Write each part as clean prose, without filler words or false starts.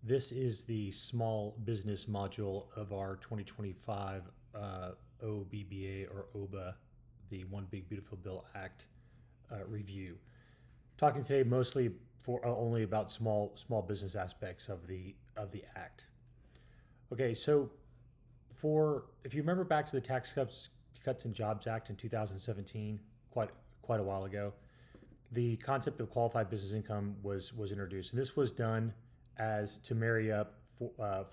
This is the small business module of our 2025 OBBA or OBBA, the One Big Beautiful Bill Act review. Talking today mostly for only about small business aspects of the act. Okay, so if you remember back to the Tax Cuts and Jobs Act in 2017, quite a while ago, the concept of qualified business income was introduced, and this was done as to marry up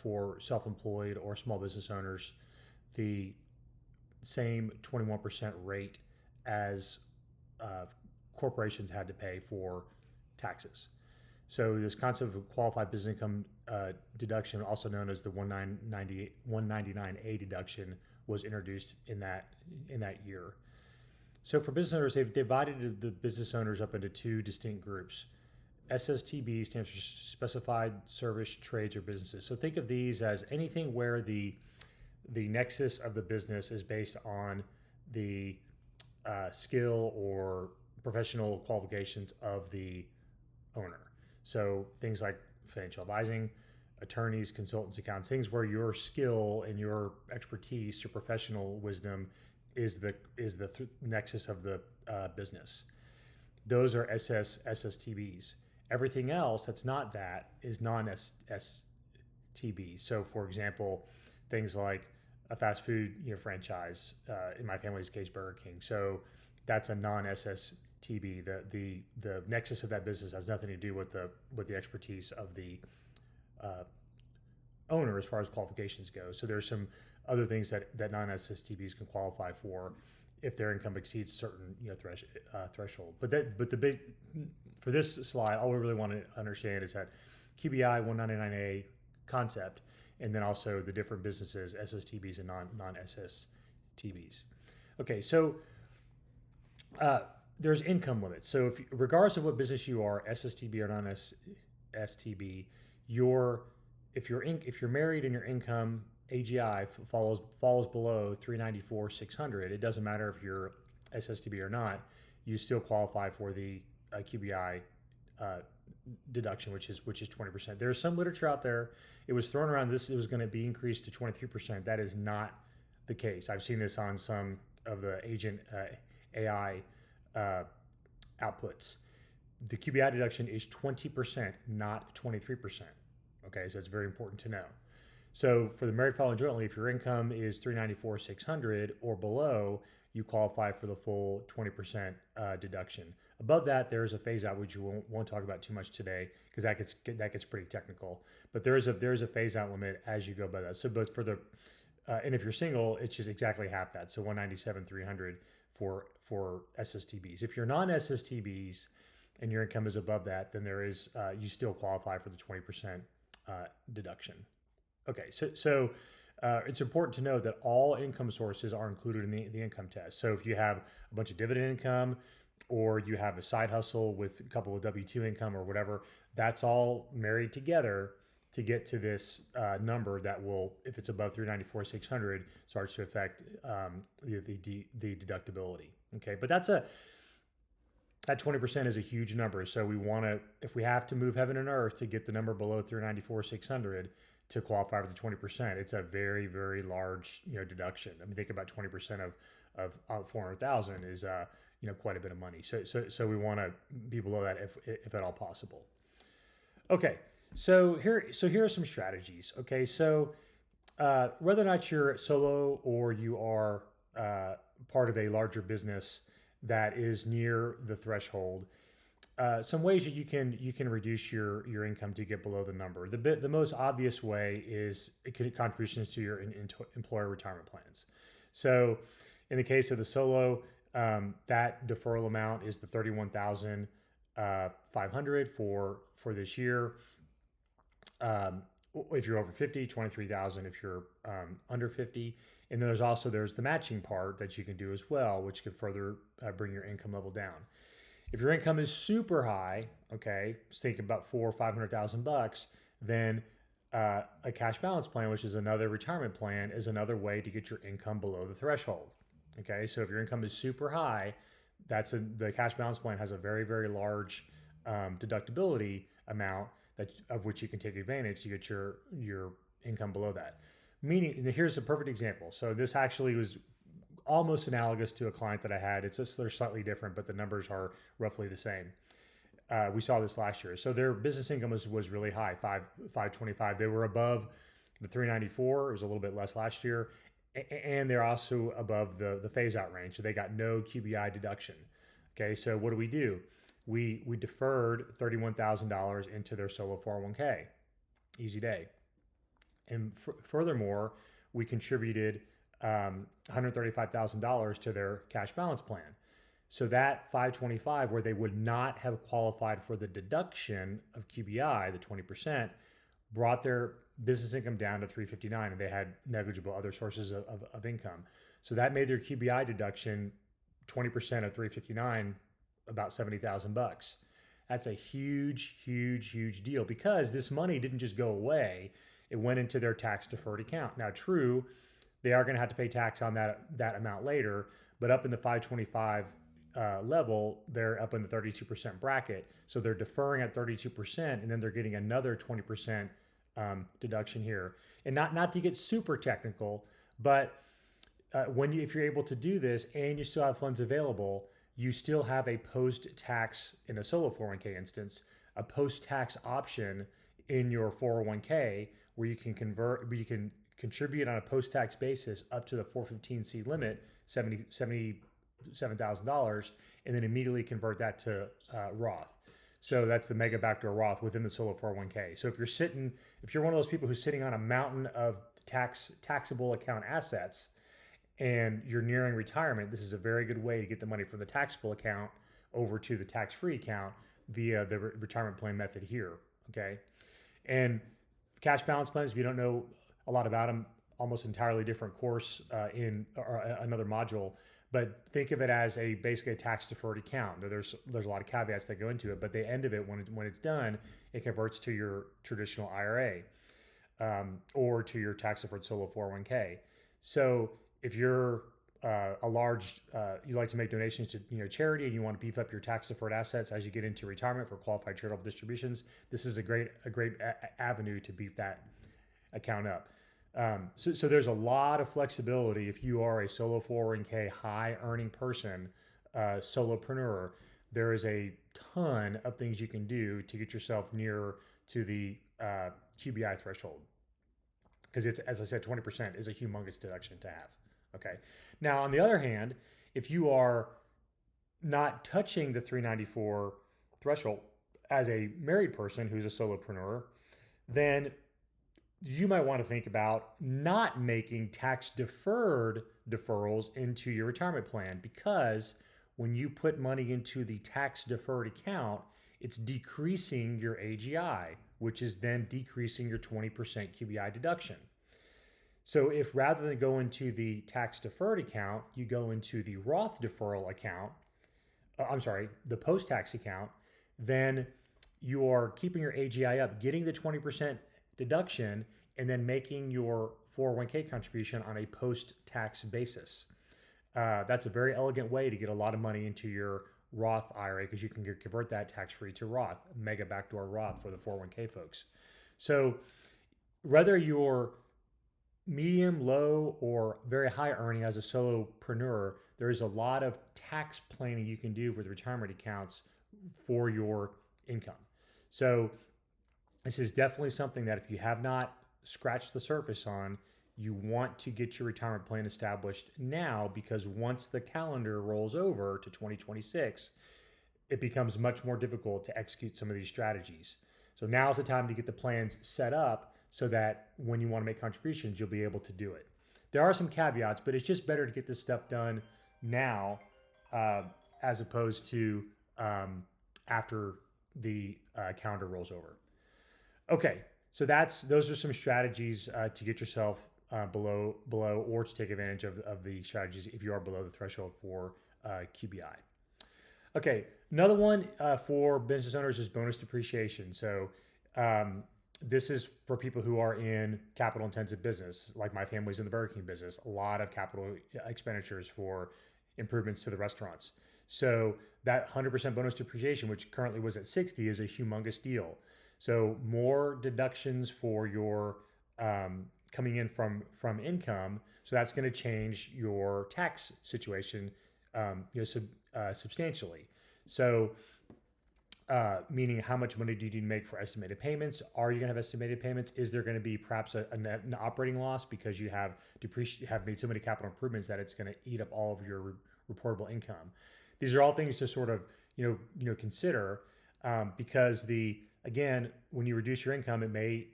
for self-employed or small business owners the same 21% rate as corporations had to pay for taxes. So this concept of qualified business income deduction, also known as the 199A deduction, was introduced in that year. So for business owners, they've divided the business owners up into two distinct groups. SSTB stands for Specified Service Trades or Businesses. So think of these as anything where the nexus of the business is based on the skill or professional qualifications of the owner. So things like financial advising, attorneys, consultants, accountants, things where your skill and your expertise, your professional wisdom is the nexus of the business. Those are SSTBs. Everything else that's not that is non-STB. So, for example, things like a fast food franchise. In my family's case, Burger King. So that's a non-SSTB. The nexus of that business has nothing to do with the expertise of the owner as far as qualifications go. So there's some other things that non-SSTBs can qualify for if their income exceeds a certain threshold. But the big for this slide, all we really want to understand is that QBI 199A concept, and then also the different businesses, SSTBs and non-SSTBs. Okay, so there's income limits. So regardless of what business you are, SSTB or non-STB, if you're married and your income AGI falls below 394,600, it doesn't matter if you're SSTB or not, you still qualify for the QBI deduction, which is 20%. There's some literature out there. It was thrown around it was going to be increased to 23%. That is not the case. I've seen this on some of the agent AI outputs. The QBI deduction is 20%, not 23%. Okay, so it's very important to know. So for the married filing jointly, if your income is 394,600 or below, you qualify for the full 20% deduction. Above that, there's a phase out, which we won't talk about too much today because that gets pretty technical. But there's a phase out limit as you go by that. So, but for the and if you're single, it's just exactly half that. So 197,300 for SSTBs. If you're non-SSTBs and your income is above that, then there is you still qualify for the 20% deduction. Okay, so it's important to know that all income sources are included in the income test. So if you have a bunch of dividend income or you have a side hustle with a couple of W-2 income or whatever, that's all married together to get to this number that will, if it's above 394,600, starts to affect the deductibility. Okay, but that 20% is a huge number. So we want to, if we have to move heaven and earth to get the number below 394,600 to qualify for the 20%, it's a very, very large deduction. I mean, think about 20% of 400,000 is quite a bit of money. So we want to be below that if at all possible. Okay, so here are some strategies. Okay, so whether or not you're solo or you are part of a larger business that is near the threshold, some ways that you can reduce your income to get below the number. The most obvious way is contributions to your employer retirement plans. So in the case of the solo, that deferral amount is the $31,500 for this year. If you're over 50, 23,000 if you're under 50. And then there's the matching part that you can do as well, which could further bring your income level down. If your income is super high, okay, just think about $400,000 or $500,000, then a cash balance plan, which is another retirement plan, is another way to get your income below the threshold. Okay, so if your income is super high, the cash balance plan has a very, very large deductibility amount of which you can take advantage to get your income below that. Meaning, here's a perfect example. So this actually was almost analogous to a client that I had. It's just they're slightly different, but the numbers are roughly the same. We saw this last year. So their business income was really high, 525. They were above the 394. It was a little bit less last year, and they're also above the phase out range. So they got no QBI deduction. Okay, so what do? We deferred $31,000 into their solo 401k. Easy day. And furthermore, we contributed $135,000 to their cash balance plan. So that 525, where they would not have qualified for the deduction of QBI, the 20%, brought their business income down to 359, and they had negligible other sources of income. So that made their QBI deduction 20% of 359, about 70,000 bucks. That's a huge, huge, huge deal because this money didn't just go away. It went into their tax deferred account. Now, true, they are going to have to pay tax on that amount later, but up in the 525 level, they're up in the 32% bracket. So they're deferring at 32%, and then they're getting another 20% deduction here. And not to get super technical, but if you're able to do this and you still have funds available, you still have a post-tax, in a solo 401k instance, a post-tax option in your 401k where you can contribute on a post-tax basis up to the 415C limit, $77,000, and then immediately convert that to Roth. So that's the mega backdoor Roth within the solo 401k. So if you're one of those people who's sitting on a mountain of taxable account assets and you're nearing retirement, this is a very good way to get the money from the taxable account over to the tax-free account via the retirement plan method here. Okay, and cash balance plans, if you don't know a lot about them, almost entirely different course in another module. But think of it as basically a tax deferred account. There's a lot of caveats that go into it, but the end of it, when it's done, it converts to your traditional IRA or to your tax deferred solo 401k. So if you're you like to make donations to charity and you want to beef up your tax deferred assets as you get into retirement for qualified charitable distributions, this is a great avenue to beef that account up. So there's a lot of flexibility if you are a solo 401k high earning person, solopreneur. There is a ton of things you can do to get yourself nearer to the QBI threshold. Because it's, as I said, 20% is a humongous deduction to have. Okay. Now, on the other hand, if you are not touching the 394 threshold as a married person who's a solopreneur, then you might want to think about not making tax deferred deferrals into your retirement plan, because when you put money into the tax deferred account, it's decreasing your AGI, which is then decreasing your 20% QBI deduction. So if rather than go into the tax deferred account, you go into the Roth deferral account, the post-tax account, then you are keeping your AGI up, getting the 20% deduction, and then making your 401k contribution on a post-tax basis. That's a very elegant way to get a lot of money into your Roth IRA, because you can convert that tax-free to Roth, mega backdoor Roth for the 401k folks. So whether you're medium, low, or very high earning as a solopreneur, there is a lot of tax planning you can do with retirement accounts for your income. So this is definitely something that if you have not scratched the surface on, you want to get your retirement plan established now, because once the calendar rolls over to 2026, it becomes much more difficult to execute some of these strategies. So now's the time to get the plans set up so that when you want to make contributions, you'll be able to do it. There are some caveats, but it's just better to get this stuff done now as opposed to after the calendar rolls over. Okay, so those are some strategies to get yourself below, or to take advantage of the strategies if you are below the threshold for QBI. Okay, another one for business owners is bonus depreciation. So this is for people who are in capital intensive business, like my family's in the Burger King business, a lot of capital expenditures for improvements to the restaurants. So that 100% bonus depreciation, which currently was at 60, is a humongous deal. So more deductions for your coming in from income. So that's going to change your tax situation, substantially. So meaning how much money do you need to make for estimated payments? Are you going to have estimated payments? Is there going to be perhaps an operating loss because you have made so many capital improvements that it's going to eat up all of your reportable income? These are all things to sort of consider, because again, when you reduce your income, it may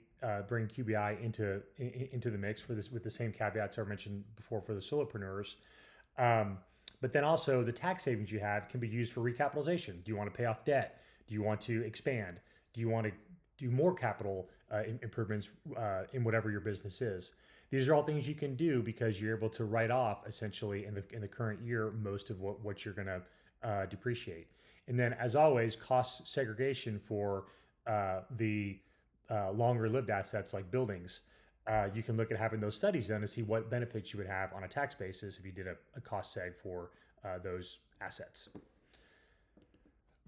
bring QBI into the mix for this, with the same caveats I mentioned before for the solopreneurs. But then also the tax savings you have can be used for recapitalization. Do you want to pay off debt? Do you want to expand? Do you want to do more capital improvements in whatever your business is? These are all things you can do because you're able to write off essentially in the current year most of what you're going to depreciate. And then, as always, cost segregation for the longer lived assets like buildings. You can look at having those studies done to see what benefits you would have on a tax basis if you did a cost seg for those assets.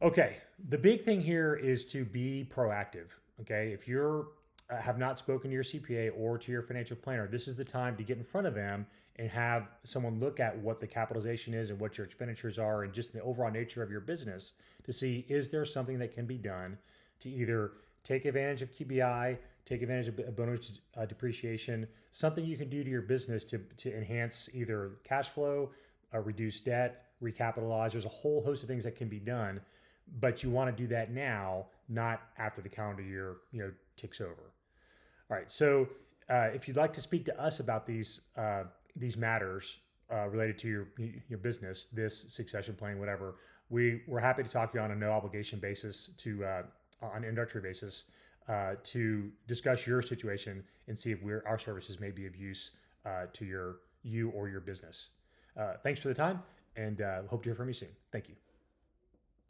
Okay, the big thing here is to be proactive. Okay, if you're have not spoken to your CPA or to your financial planner, this is the time to get in front of them and have someone look at what the capitalization is and what your expenditures are and just the overall nature of your business to see, is there something that can be done to either take advantage of QBI, take advantage of bonus depreciation, something you can do to your business to enhance either cash flow, reduce debt, recapitalize. There's a whole host of things that can be done, but you want to do that now, not after the calendar year ticks over. All right, so if you'd like to speak to us about these matters related to your business, this succession plan, whatever, we're happy to talk to you on a no obligation basis on an introductory basis to discuss your situation and see if our services may be of use to you or your business. Thanks for the time, and hope to hear from you soon. Thank you.